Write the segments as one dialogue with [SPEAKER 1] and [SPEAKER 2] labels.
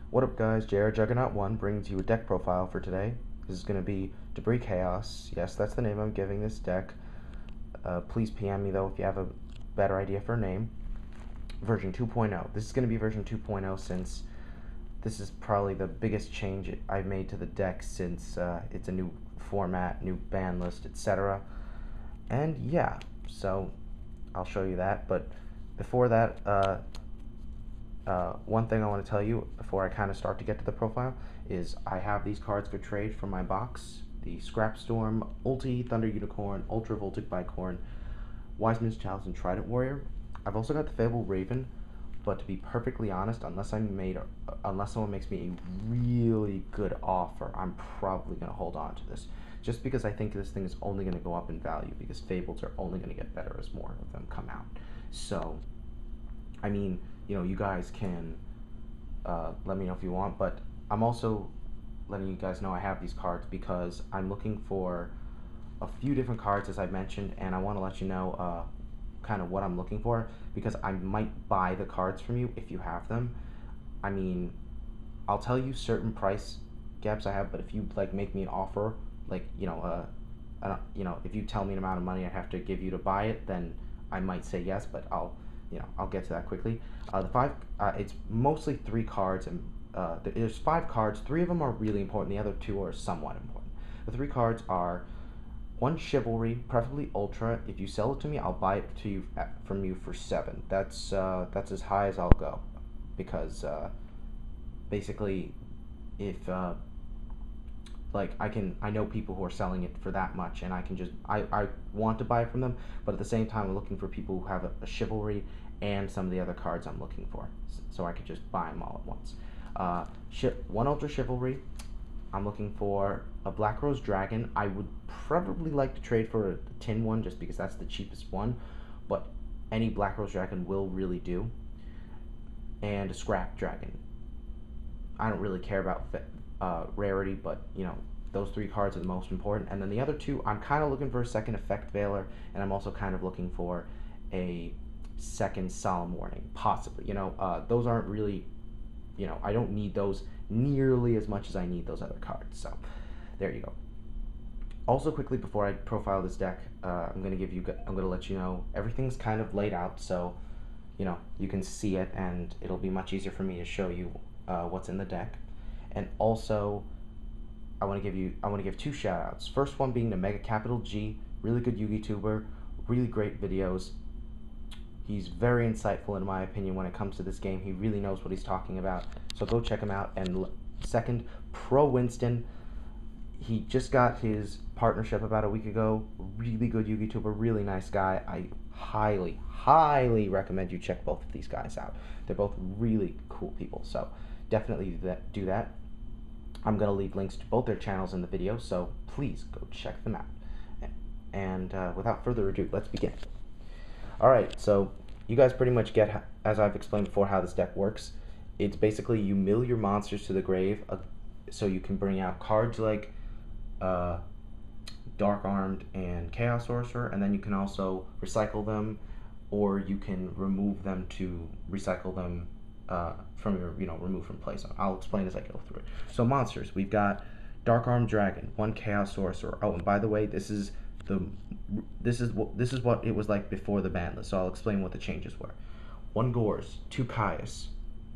[SPEAKER 1] What up guys, JR Juggernaut1 brings you a deck profile for today. This is going to be Debris Chaos. Yes, that's the name I'm giving this deck. Please PM me though if you have a better idea for a name. Version 2.0. This is going to be version 2.0 since this is probably the biggest change I've made to the deck since it's a new format, new ban list, etc. And yeah, so I'll show you that. But before that, one thing I want to tell you before I kind of start to get to the profile is I have these cards for trade from my box. The Scrapstorm, Ulti, Thunder Unicorn, Ultra Voltic Bicorn, Wiseman's Chalice, and Trident Warrior. I've also got the Fable Raven, but to be perfectly honest, unless someone makes me a really good offer, I'm probably going to hold on to this. Just because I think this thing is only going to go up in value, because Fables are only going to get better as more of them come out. So, I mean, you know, you guys can let me know if you want, but I'm also letting you guys know I have these cards because I'm looking for a few different cards, as I mentioned, and I want to let you know kind of what I'm looking for, because I might buy the cards from you if you have them. I mean, I'll tell you certain price gaps I have, but if you like make me an offer, like if you tell me an amount of money I have to give you to buy it, then I might say yes, but I'll get to that quickly. It's mostly 3 cards, and there's 5 cards. 3 of them are really important. The other 2 are somewhat important. The 3 cards are 1 Chivalry, preferably Ultra. If you sell it to me, I'll buy it to you from you for 7. That's as high as I'll go, because basically, if I know people who are selling it for that much, and I want to buy it from them, but at the same time I'm looking for people who have a Chivalry and some of the other cards I'm looking for, so I could just buy them all at once. 1 Ultra Chivalry. I'm looking for a Black Rose Dragon. I would probably like to trade for a tin one just because that's the cheapest one, but any Black Rose Dragon will really do. And a Scrap Dragon. I don't really care about rarity, but those 3 cards are the most important. And then the other 2, I'm kind of looking for a second Effect Veiler, and I'm also kind of looking for a second Solemn Warning, possibly. Those aren't really, I don't need those nearly as much as I need those other cards. So there you go. Also, quickly before I profile this deck, I'm gonna let you know everything's kind of laid out, so you can see it, and it'll be much easier for me to show you what's in the deck. And also, I want to give 2 shoutouts. First one being to MegaCapitalG, really good YouTuber, really great videos. He's very insightful in my opinion when it comes to this game. He really knows what he's talking about, so go check him out. And second, Prowinston. He just got his partnership about a week ago. Really good YouTuber, really nice guy. I highly, highly recommend you check both of these guys out. They're both really cool people, so definitely do that. I'm going to leave links to both their channels in the video, so please go check them out. And without further ado, let's begin. Alright, so you guys pretty much get, as I've explained before, how this deck works. It's basically you mill your monsters to the grave, so you can bring out cards like Dark Armed and Chaos Sorcerer, and then you can also recycle them, or you can remove them to recycle them from your, remove from play. So I'll explain as I go through it. So monsters, we've got Dark Armed Dragon, 1 Chaos Sorcerer. Oh, and by the way, this is what it was like before the ban list, so I'll explain what the changes were. 1 Gores, 2 Caius,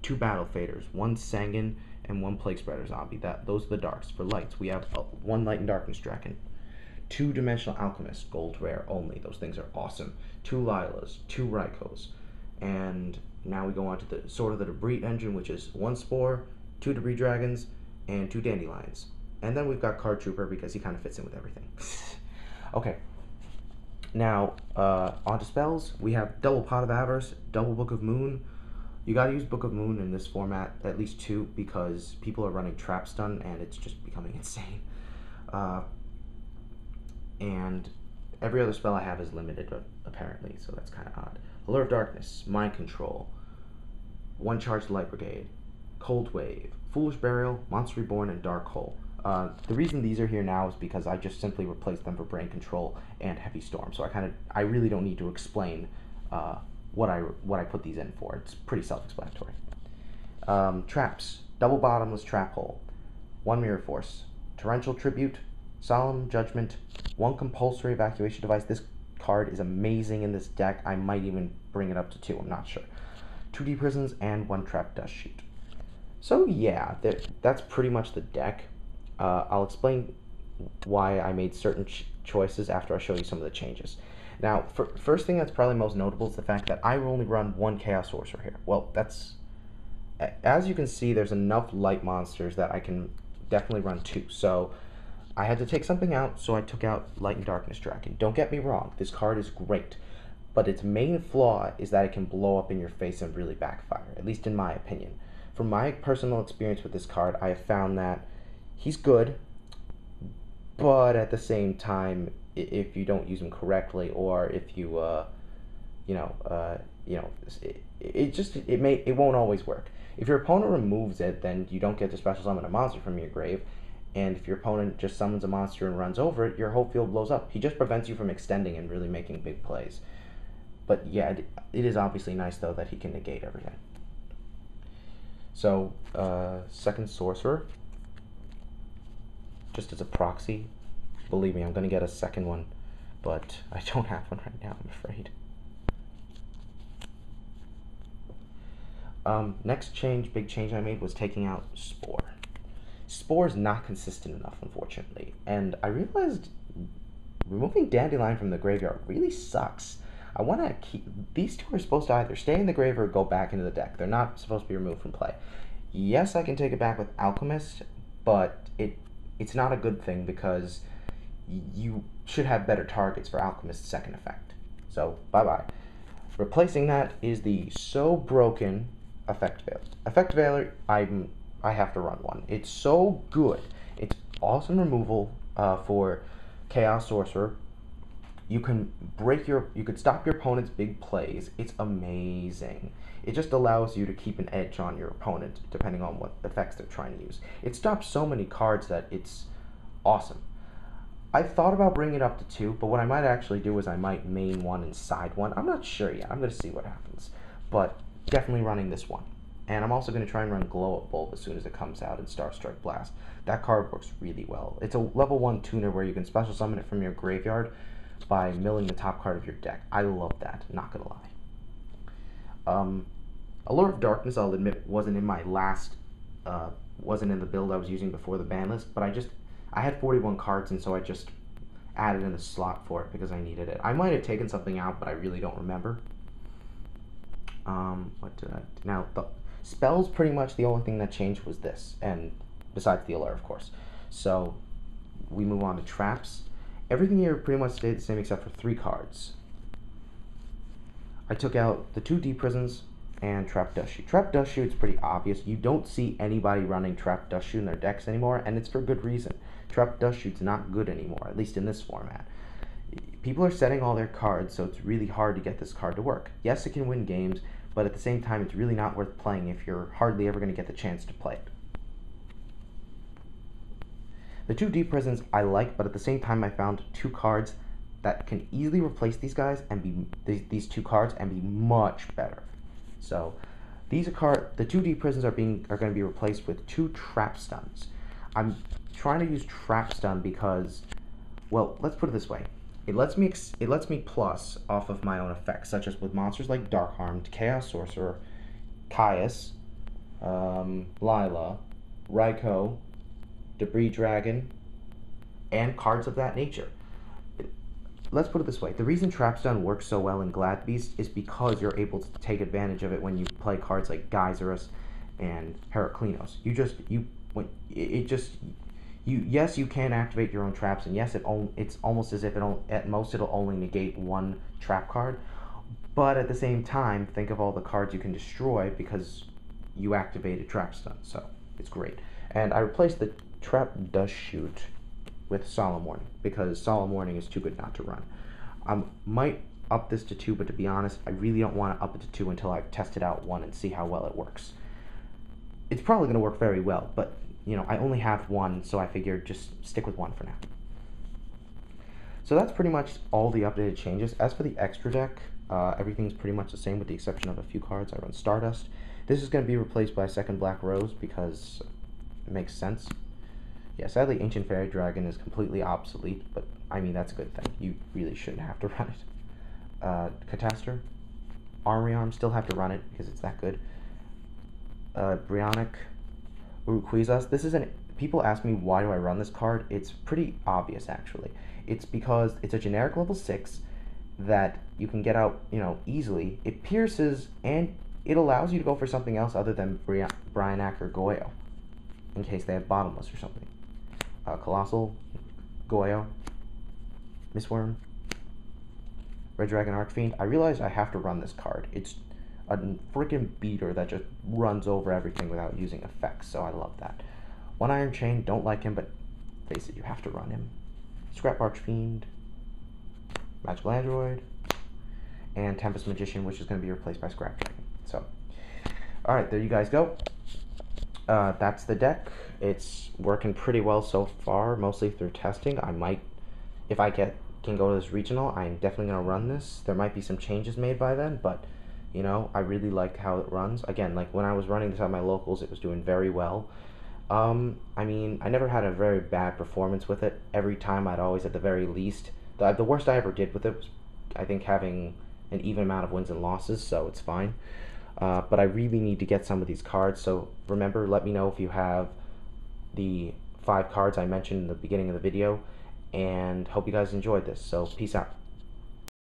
[SPEAKER 1] 2 Battle Faders, 1 Sanguine, and 1 Plague Spreader Zombie. Those are the darks. For lights, we have 1 Light and Darkness Dragon, 2 Dimensional Alchemist, gold rare only. Those things are awesome. 2 Lilas, 2 Raikos, and now we go on to the Sword of the Debris engine, which is 1 Spore, 2 Debris Dragons, and 2 Dandelions. And then we've got Card Trooper because he kind of fits in with everything. Okay, now onto spells. We have double Pot of Avarice, double Book of Moon. You gotta use Book of Moon in this format, at least 2, because people are running Trap Stun and it's just becoming insane. And every other spell I have is limited, apparently, so that's kind of odd. Allure of Darkness, Mind Control, 1 Charged Light Brigade, Cold Wave, Foolish Burial, Monster Reborn, and Dark Hole. The reason these are here now is because I just simply replaced them for Brain Control and Heavy Storm, so I really don't need to explain what I put these in for. It's pretty self-explanatory. Traps, double bottomless trap hole, 1 mirror force, torrential tribute, solemn judgment, 1 compulsory evacuation device. This card is amazing in this deck. I might even bring it up to 2, I'm not sure. 2 deep prisons and 1 trap dust shoot. So yeah, that's pretty much the deck. I'll explain why I made certain choices after I show you some of the changes. Now, first thing that's probably most notable is the fact that I only run 1 Chaos Sorcerer here. Well, that's, as you can see, there's enough light monsters that I can definitely run 2. So I had to take something out, so I took out Light and Darkness Dragon. Don't get me wrong, this card is great, but its main flaw is that it can blow up in your face and really backfire, at least in my opinion. From my personal experience with this card, I have found that he's good, but at the same time, if you don't use him correctly, or if you, it won't always work. If your opponent removes it, then you don't get to special summon a monster from your grave, and if your opponent just summons a monster and runs over it, your whole field blows up. He just prevents you from extending and really making big plays. But yeah, it is obviously nice though that he can negate everything. So, second sorcerer, just as a proxy. Believe me, I'm going to get a second one, but I don't have one right now, I'm afraid. Next big change I made was taking out Spore. Spore is not consistent enough, unfortunately, and I realized removing Dandelion from the graveyard really sucks. I want to keep, these 2 are supposed to either stay in the grave or go back into the deck. They're not supposed to be removed from play. Yes, I can take it back with Alchemist, but it's not a good thing because you should have better targets for Alchemist's second effect. So, bye-bye. Replacing that is the so broken Effect Veiler. Effect Veiler, I have to run 1. It's so good. It's awesome removal for Chaos Sorcerer. You can stop your opponent's big plays. It's amazing. It just allows you to keep an edge on your opponent depending on what effects they're trying to use. It stops so many cards that it's awesome. I thought about bringing it up to 2, but what I might actually do is I might main 1 and side 1. I'm not sure yet. I'm going to see what happens. But definitely running this one. And I'm also going to try and run Glow Up Bulb as soon as it comes out in Star Strike Blast. That card works really well. It's a level 1 tuner where you can special summon it from your graveyard by milling the top card of your deck. I love that, not gonna lie. Allure of Darkness, I'll admit, wasn't in my last, wasn't in the build I was using before the ban list, but I had 41 cards, and so I just added in a slot for it because I needed it. I might have taken something out, but I really don't remember. Now, the spells, pretty much the only thing that changed was this, and besides the Allure, of course. So, we move on to traps. Everything here pretty much stayed the same except for 3 cards. I took out the 2 deep prisons and Trap Dust Shoot. Trap Dust Shoot is pretty obvious. You don't see anybody running Trap Dust Shoot in their decks anymore, and it's for good reason. Trap Dust Shoot's not good anymore, at least in this format. People are setting all their cards, so it's really hard to get this card to work. Yes, it can win games, but at the same time, it's really not worth playing if you're hardly ever going to get the chance to play it. The 2 deep prisons I like, but at the same time I found 2 cards that can easily replace these guys and these 2 cards and be much better. So the 2 deep prisons are going to be replaced with 2 trap stuns. I'm trying to use trap stun because, well, let's put it this way. It lets me plus off of my own effects, such as with monsters like Dark-Harmed, Chaos Sorcerer, Caius, Lila, Raikou, Debris Dragon, and cards of that nature. Let's put it this way. The reason Trap Stun works so well in Glad Beast is because you're able to take advantage of it when you play cards like Geyserus and Heraclinos. Yes, you can activate your own traps, and yes, it's almost as if at most it'll only negate 1 trap card, but at the same time, think of all the cards you can destroy because you activated Trap Stun, so it's great. And I replaced the Trap Dust Shoot with Solemn Warning because Solemn Warning is too good not to run. I might up this to 2, but to be honest, I really don't want to up it to 2 until I've tested out 1 and see how well it works. It's probably going to work very well, but you know, I only have 1, so I figured just stick with 1 for now. So that's pretty much all the updated changes. As for the extra deck, everything's pretty much the same with the exception of a few cards. I run Stardust. This is going to be replaced by a second Black Rose because it makes sense. Yeah, sadly, Ancient Fairy Dragon is completely obsolete, but I mean, that's a good thing. You really shouldn't have to run it. Catastor. Armory Arm, still have to run it because it's that good. Brionic. Uruquizas. This is an... People ask me why do I run this card. It's pretty obvious, actually. It's because it's a generic level 6 that you can get out, easily. It pierces, and it allows you to go for something else other than Brionic or Goyo, in case they have Bottomless or something. Colossal, Goyo, Mistworm, Red Dragon Archfiend. I realize I have to run this card. It's a freaking beater that just runs over everything without using effects, so I love that. One Iron Chain, don't like him, but face it, you have to run him. Scrap Archfiend, Magical Android, and Tempest Magician, which is going to be replaced by Scrap Dragon. So, alright, there you guys go. That's the deck. It's working pretty well so far, mostly through testing. I might, if I can go to this regional, I'm definitely going to run this. There might be some changes made by then, but, I really liked how it runs. Again, like when I was running this at my locals, it was doing very well. I mean, I never had a very bad performance with it. Every time I'd always, at the very least, the worst I ever did with it was, I think, having an even amount of wins and losses, so it's fine. But I really need to get some of these cards, so remember, let me know if you have the 5 cards I mentioned in the beginning of the video, and hope you guys enjoyed this, so peace out.